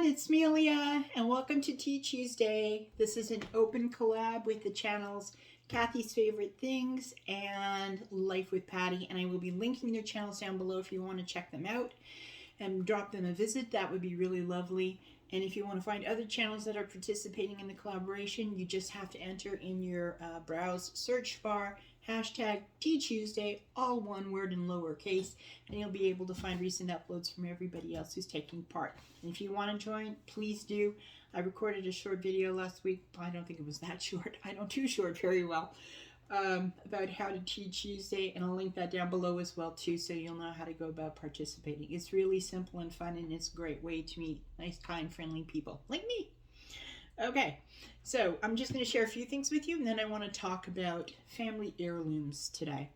it's Melia, and welcome to Tea Tuesday. This is an open collab with the channels Kathy's Favorite Things and Life with Patty, and I will be linking their channels down below if you want to check them out and drop them a visit. That would be really lovely. And if you want to find other channels that are participating in the collaboration, you just have to enter in your browse search bar hashtag teatuesday, all one word in lowercase, and you'll be able to find recent uploads from everybody else who's taking part. And if you want to join, please do. I recorded a short video last week. I don't think it was that short. I don't do short very well. About how to Tea Tuesday, and I'll link that down below as well too, so you'll know how to go about participating. It's really simple and fun, and it's a great way to meet nice, kind, friendly people like me. Okay, so I'm just going to share a few things with you, and then I want to talk about family heirlooms today.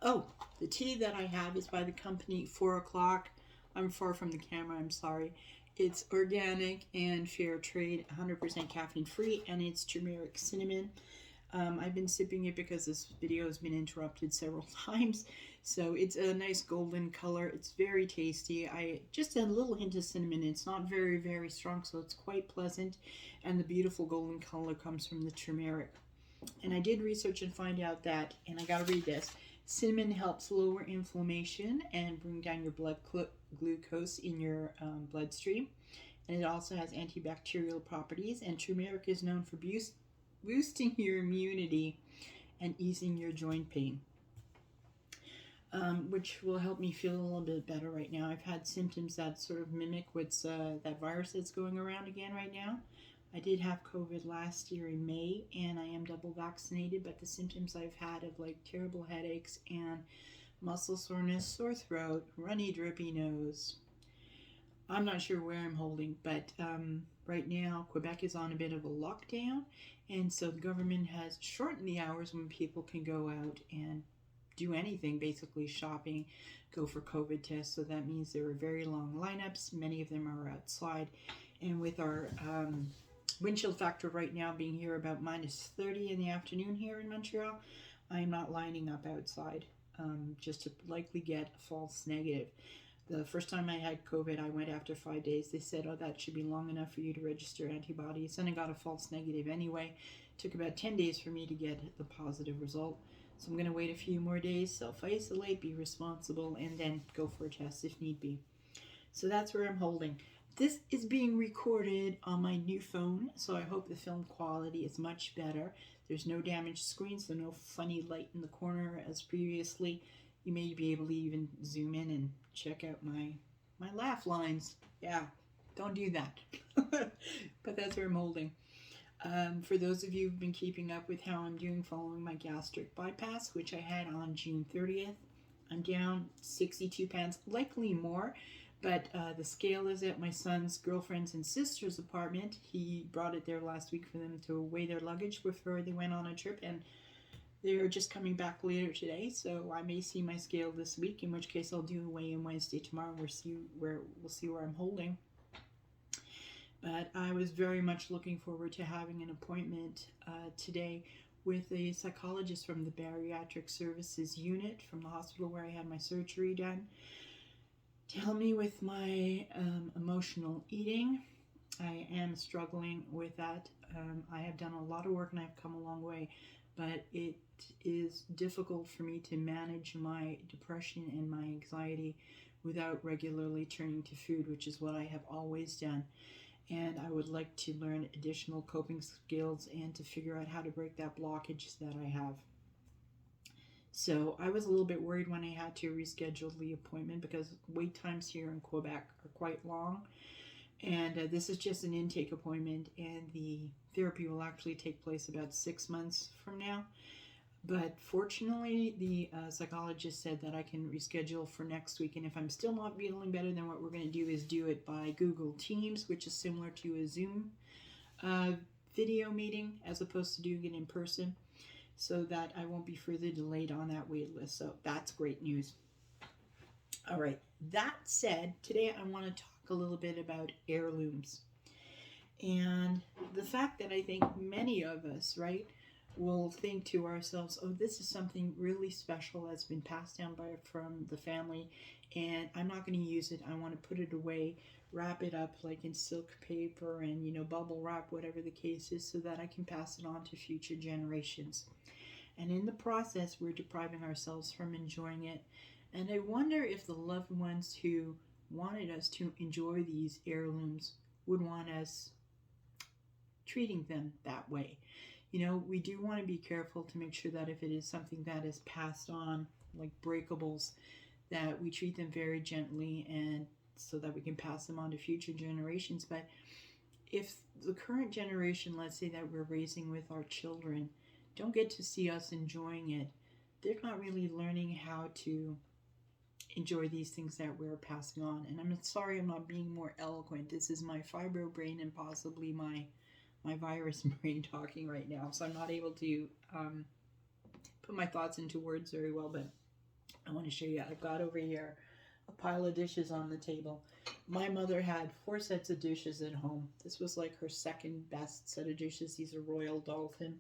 Oh, the tea that I have is by the company 4 O'Clock. I'm far from the camera, I'm sorry. It's organic and fair trade, 100% caffeine free, and it's turmeric cinnamon. I've been sipping it because this video has been interrupted several times. So it's a nice golden color. It's very tasty. I just add a little hint of cinnamon. It's not very, very strong, so it's quite pleasant. And the beautiful golden color comes from the turmeric. And I did research and find out that, and I gotta read this, cinnamon helps lower inflammation and bring down your blood glucose in your bloodstream. And it also has antibacterial properties. And turmeric is known for boosting your immunity and easing your joint pain, which will help me feel a little bit better right now. I've had symptoms that sort of mimic what's that virus that's going around again right now. I did have COVID last year in May, and I am double vaccinated, but the symptoms I've had of like terrible headaches and muscle soreness, sore throat, runny, drippy nose. I'm not sure where I'm holding, but right now Quebec is on a bit of a lockdown, and so the government has shortened the hours when people can go out and do anything, basically shopping, go for COVID tests. So that means there are very long lineups. Many of them are outside, and with our wind chill factor right now being here about -30 in the afternoon here in Montreal, I'm not lining up outside just to likely get a false negative. The first time I had COVID, I went after 5 days. They said, oh, that should be long enough for you to register antibodies. And I got a false negative anyway. It took about 10 days for me to get the positive result. So I'm going to wait a few more days, self-isolate, be responsible, and then go for a test if need be. So that's where I'm holding. This is being recorded on my new phone, so I hope the film quality is much better. There's no damaged screen, so no funny light in the corner as previously. You may be able to even zoom in and check out my laugh lines. Yeah, don't do that. But that's where I'm holding. For those of you who've been keeping up with how I'm doing following my gastric bypass, which I had on June 30th, I'm down 62 pounds, likely more. But the scale is at my son's girlfriend's and sister's apartment. He brought it there last week for them to weigh their luggage before they went on a trip, and they're just coming back later today, so I may see my scale this week, in which case I'll do a weigh-in Wednesday tomorrow. We'll see where I'm holding. But I was very much looking forward to having an appointment today with a psychologist from the bariatric services unit from the hospital where I had my surgery done, to help me with my emotional eating. I am struggling with that. I have done a lot of work and I've come a long way, but it is difficult for me to manage my depression and my anxiety without regularly turning to food, which is what I have always done. And I would like to learn additional coping skills and to figure out how to break that blockage that I have. So I was a little bit worried when I had to reschedule the appointment because wait times here in Quebec are quite long. And this is just an intake appointment, and the therapy will actually take place about 6 months from now. But fortunately, the psychologist said that I can reschedule for next week. And if I'm still not feeling better, then what we're going to do is do it by Google Teams, which is similar to a Zoom video meeting as opposed to doing it in person, so that I won't be further delayed on that wait list. So that's great news. All right, that said, today I want to talk a little bit about heirlooms. And the fact that I think many of us, right, will think to ourselves, oh, this is something really special that's been passed down from the family, and I'm not going to use it. I want to put it away, wrap it up like in silk paper and, bubble wrap, whatever the case is, so that I can pass it on to future generations. And in the process, we're depriving ourselves from enjoying it. And I wonder if the loved ones who wanted us to enjoy these heirlooms would want us treating them that way. We do want to be careful to make sure that if it is something that is passed on, like breakables, that we treat them very gently and so that we can pass them on to future generations. But if the current generation, let's say that we're raising with our children, don't get to see us enjoying it, they're not really learning how to enjoy these things that we're passing on. And I'm sorry I'm not being more eloquent. This is my fibro brain and possibly my virus brain talking right now. So I'm not able to put my thoughts into words very well, but I want to show you. I've got over here a pile of dishes on the table. My mother had 4 sets of dishes at home. This was like her second best set of dishes. These are Royal Dolphin.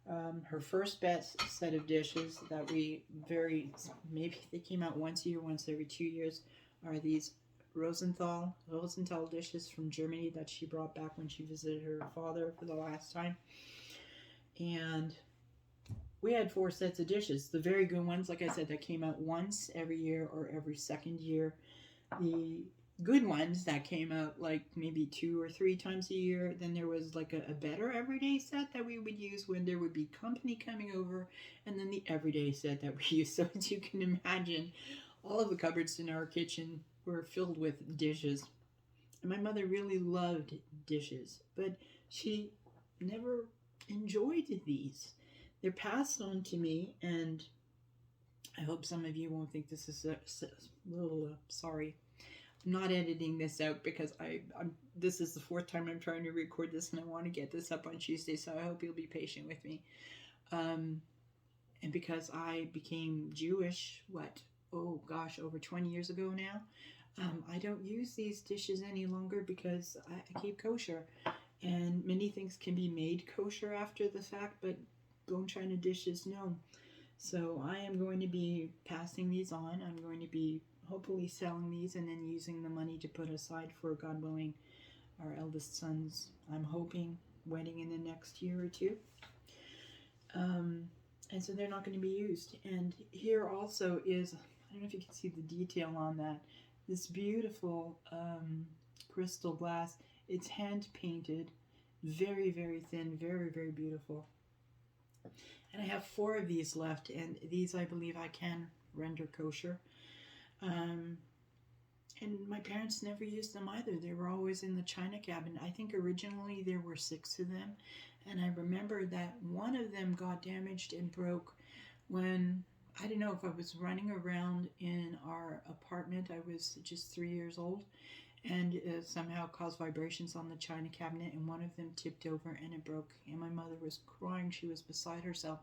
Her first best set of dishes that maybe they came out once a year, once every 2 years, are these Rosenthal dishes from Germany that she brought back when she visited her father for the last time. And we had 4 sets of dishes. The very good ones, like I said, that came out once every year or every second year. The good ones that came out like maybe 2 or 3 times a year. Then there was like a better everyday set that we would use when there would be company coming over, and then the everyday set that we use. So as you can imagine, all of the cupboards in our kitchen were filled with dishes. And my mother really loved dishes, but she never enjoyed these. They're passed on to me, and I hope some of you won't think this is sorry. I'm not editing this out because this is the 4th time I'm trying to record this, and I want to get this up on Tuesday, so I hope you'll be patient with me. And because I became Jewish, over 20 years ago now, I don't use these dishes any longer because I keep kosher. And many things can be made kosher after the fact, but bone china dishes, no. So I am going to be passing these on. I'm going to be hopefully selling these and then using the money to put aside for, God willing, our eldest son's, I'm hoping, wedding in the next year or 2. And so they're not going to be used. And here also is, I don't know if you can see the detail on that, this beautiful crystal glass. It's hand painted, very, very thin, very, very beautiful. And I have 4 of these left, and these I believe I can render kosher. And my parents never used them either. They were always in the china cabinet. I think originally there were 6 of them, and I remember that one of them got damaged and broke when, I don't know if I was running around in our apartment. I was just 3 years old, and somehow caused vibrations on the china cabinet, and one of them tipped over and it broke, and my mother was crying. She was beside herself.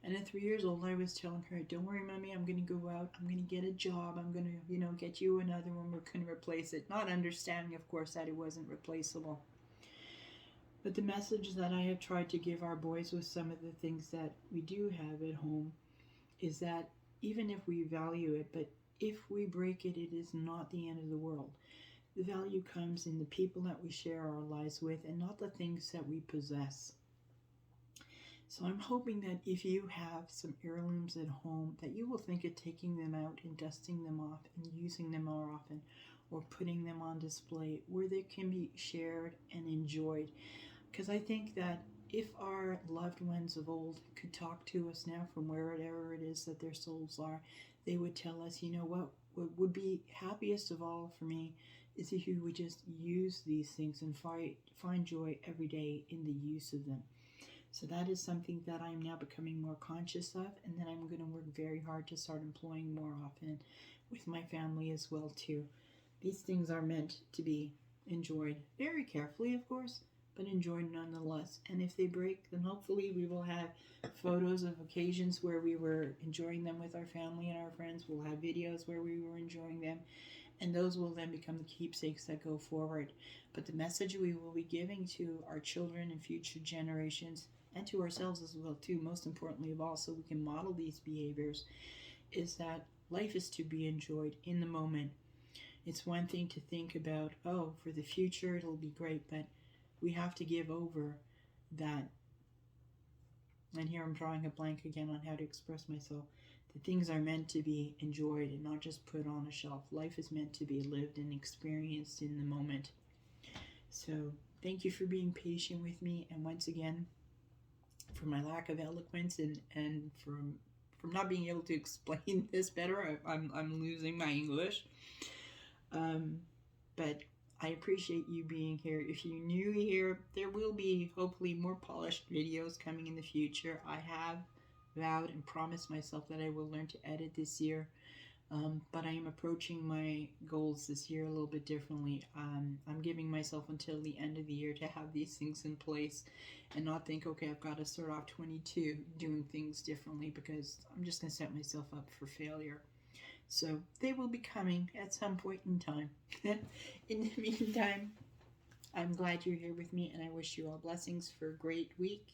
And at 3 years old, I was telling her, don't worry, Mommy, I'm going to go out, I'm going to get a job, I'm going to, get you another one, we're going to replace it. Not understanding, of course, that it wasn't replaceable. But the message that I have tried to give our boys with some of the things that we do have at home is that even if we value it, but if we break it, it is not the end of the world. The value comes in the people that we share our lives with and not the things that we possess. So I'm hoping that if you have some heirlooms at home, that you will think of taking them out and dusting them off and using them more often, or putting them on display where they can be shared and enjoyed. Because I think that if our loved ones of old could talk to us now from wherever it is that their souls are, they would tell us, what would be happiest of all for me is if you would just use these things and find joy every day in the use of them. So that is something that I'm now becoming more conscious of, and that I'm going to work very hard to start employing more often with my family as well too. These things are meant to be enjoyed very carefully, of course, but enjoyed nonetheless. And if they break, then hopefully we will have photos of occasions where we were enjoying them with our family and our friends. We'll have videos where we were enjoying them, and those will then become the keepsakes that go forward. But the message we will be giving to our children and future generations, and to ourselves as well too, most importantly of all, so we can model these behaviors, is that Life is to be enjoyed in the moment. It's one thing to think about, oh, for the future it'll be great, but we have to give over that. And here I'm drawing a blank again on how to express myself. The things are meant to be enjoyed and not just put on a shelf. Life is meant to be lived and experienced in the moment. So thank you for being patient with me, and once again, for my lack of eloquence and from not being able to explain this better. I'm losing my English. But I appreciate you being here. If you're new here, there will be hopefully more polished videos coming in the future. I have vowed and promised myself that I will learn to edit this year. But I am approaching my goals this year a little bit differently. I'm giving myself until the end of the year to have these things in place and not think, okay, I've got to start off 22 doing things differently, because I'm just going to set myself up for failure. So they will be coming at some point in time. In the meantime, I'm glad you're here with me, and I wish you all blessings for a great week.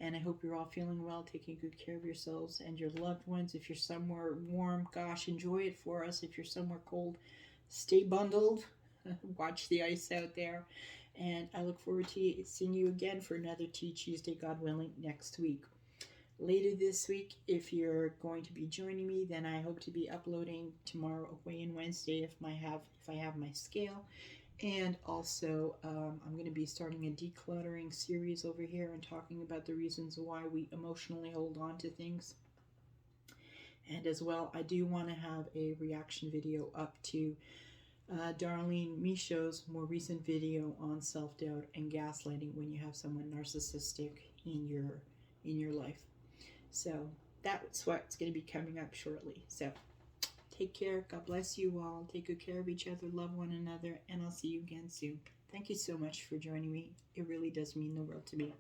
And I hope you're all feeling well, taking good care of yourselves and your loved ones. If you're somewhere warm, gosh, enjoy it for us. If you're somewhere cold, stay bundled. Watch the ice out there. And I look forward to seeing you again for another Tea Tuesday, God willing, next week. Later this week, if you're going to be joining me, then I hope to be uploading tomorrow, weigh-in Wednesday, if I have my scale. And also, I'm going to be starting a decluttering series over here and talking about the reasons why we emotionally hold on to things. And as well, I do want to have a reaction video up to Darlene Michaud's more recent video on self-doubt and gaslighting when you have someone narcissistic in your life. So that's what's going to be coming up shortly. So take care. God bless you all. Take good care of each other. Love one another. And I'll see you again soon. Thank you so much for joining me. It really does mean the world to me.